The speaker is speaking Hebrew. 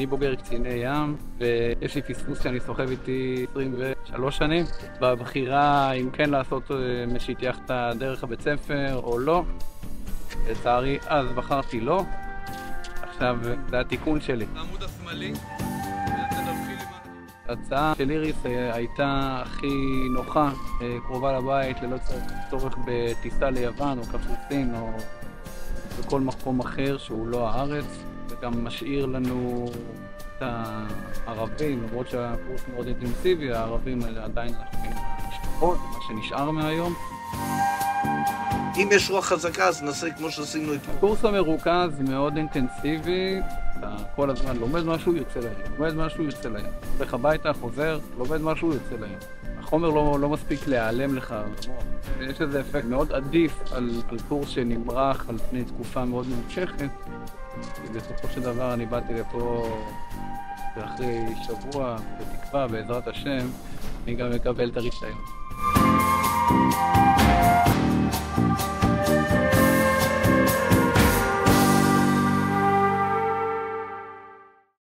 אני בוגר קציני ים, ויש לי פספוס שאני סוחב איתי 23 שנים. בבחירה אם כן לעשות משיט יאכטה דרך הבית ספר או לא. לצערי, אז בחרתי לא. עכשיו, זה התיקון שלי. העמוד השמאלי. ההצעה של איריס הייתה הכי נוחה, קרובה לבית, ללא צורך בטיסה ליוון או קפריסין או בכל מקום אחר שהוא לא הארץ. זה גם משאיר לנו את הערבים, למרות שהקורס מאוד אינטנסיבי, הערבים עדיין משפחות, מה שנשאר מהיום. אם יש רוח חזקה אז נעשה כמו שעשינו אתמול. הקורס המרוכז מאוד אינטנסיבי, אתה כל הזמן לומד משהו, יוצא לים, לומד משהו, יוצא לים. הולך הביתה, חוזר, לומד משהו, יוצא לים. החומר לא מספיק להיעלם לך. יש איזה אפקט מאוד עדיף על קורס שנמרח על פני תקופה מאוד ממושכת. בסופו של דבר אני באתי לפה ואחרי שבוע, בתקווה, בעזרת השם, אני גם מקבל את הרישיון.